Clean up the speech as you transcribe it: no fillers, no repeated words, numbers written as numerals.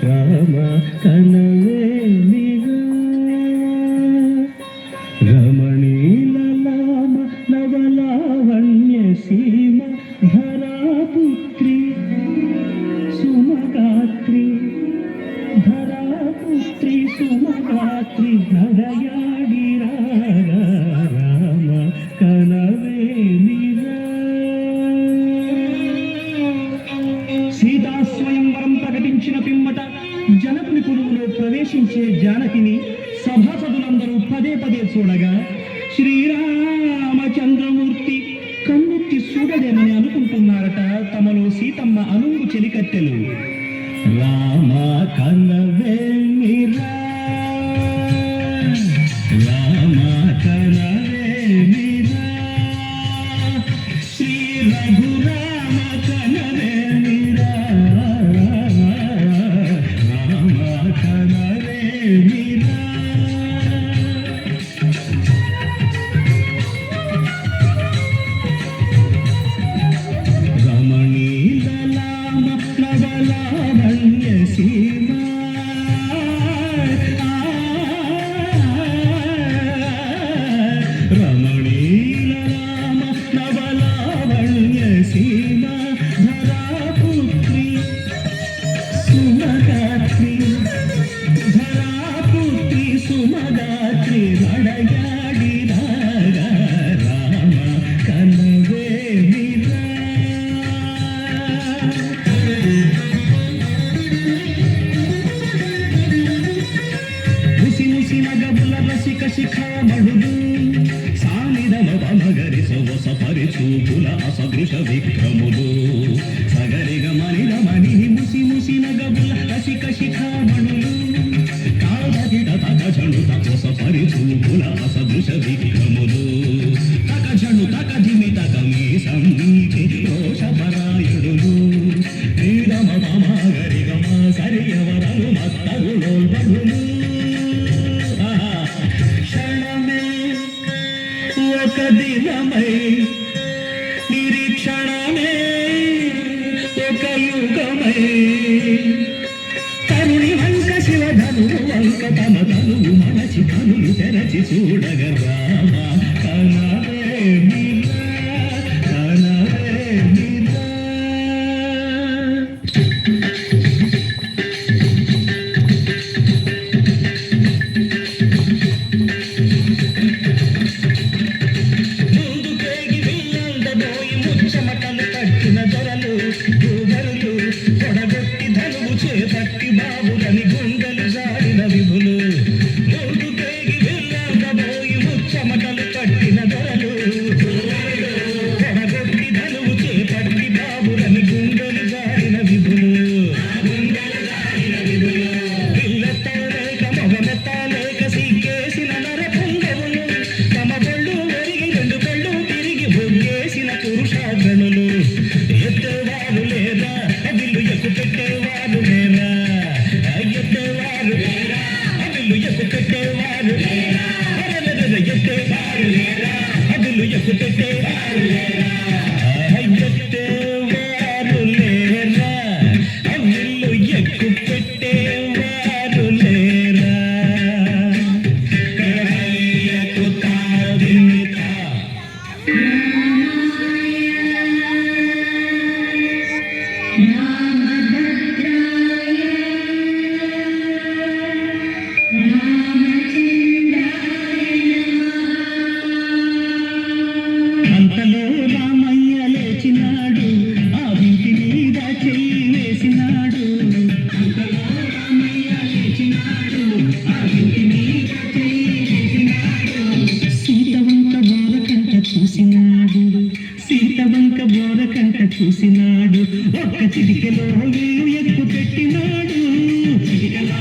రామ కనవేలిగా రమణీలలామ నవలావణ్య సీమ ధరాపుత్రి సుమగాత్రి ధరాపుత్రి సుమగాత్రి నడయాడి రామ కనవేలిగా సీతా స్వయంవరం ప్రకటించిన పిమ్మట జనకుని కొలువులో ప్రవేశించే జానకిని సభాసదులందరూ పదే పదే చూడగా శ్రీరామచంద్రమూర్తి కన్నెత్తి చూడలేమని అనుకుంటున్నారట తమలో సీతమ్మ అనుంగు చెలికత్తెలు. రామ కనవేమిరా రామ కనవేమిరా శ్రీ రఘురామ కనవేమిరా రామ కనవేమిరా. రమణీలలామ నవలావణ్య సీమ రమణీలలామ నవలావణ్య సీమ ధరాపుత్రి సుమగాత్రి ధరాపుత్రి సుమగాత్రి నడయాడి రామ కనవేమిరా. ముసి ముసి నగబుల రసిక శిఖామణులు సానిదమ పమగరి సొవస పరిచూపుల అసదృశ విక్రములు సగరిగ మణి ముసి ముసి నగబుల రసిక శిఖామణులు కాదగిడ తగజను తపస పరిచూపుల అసదృశ విక్రములు తగజను తగజిమి తగమీ సంగీతి రోషపరాయుడులు నీడమ పమగరి గమ సరియవరలు మత్తగులోల్బడులు ఒక దినమై నిరీక్షణమే ఒక యుగమై తరుణి వంక శివధనువు వంక తమ తనువు మనచి కనులు తెరచి చూడగ రామ కనవేమిరా కనవేమిరా. చెమటలు పట్టిన దొరలు దూగరులు పొడగొట్టి ధనువు చేపట్టి బాబులని గుండెలు జారిన విభులు మూడు కేగి వెళ్ళబోయి చెమటలు పట్టిన దొరలు పొడగొట్టి ధనువు చేపట్టి బాబులని గుండెలు జారిన విభులు పిల్లెత్తలేక మొగమెత్తలేక సిగ్గేసిన నర పుంగవులు తమ బొళ్ళు ఒరిగి రెండు కళ్ళు తిరిగి బొగ్గేసిన పురుషాగ్రణులు ఎత్తేవారు లేదా అదిల్లు ఎక్కు పెట్టేవారు లేరా ఎత్తేవారు లేరా అదిల్లు ఎక్కు పెట్టేవారు లేరా ఎత్తేవారు లేరా అదిల్లు ఎక్కు పెట్టేవారు లేరా ఎత్తేవారు లేరా అదిల్లు ఎక్కు పెట్టేవారు లేరా. అంతలో రామయ్య లేచినాడు ఆ వింటి మీద చెయ్యి వేసినాడు. అంతలో రామయ్య లేచినాడు ఆ వింటి మీద చెయ్యి వేసినాడు. సీతవంక బోరకంట చూసినాడు సీతవంక బోరకంట చూసినాడు ఒక్క చిటికెలో వీలు ఎక్కు పెట్టినాడు చిటికెలో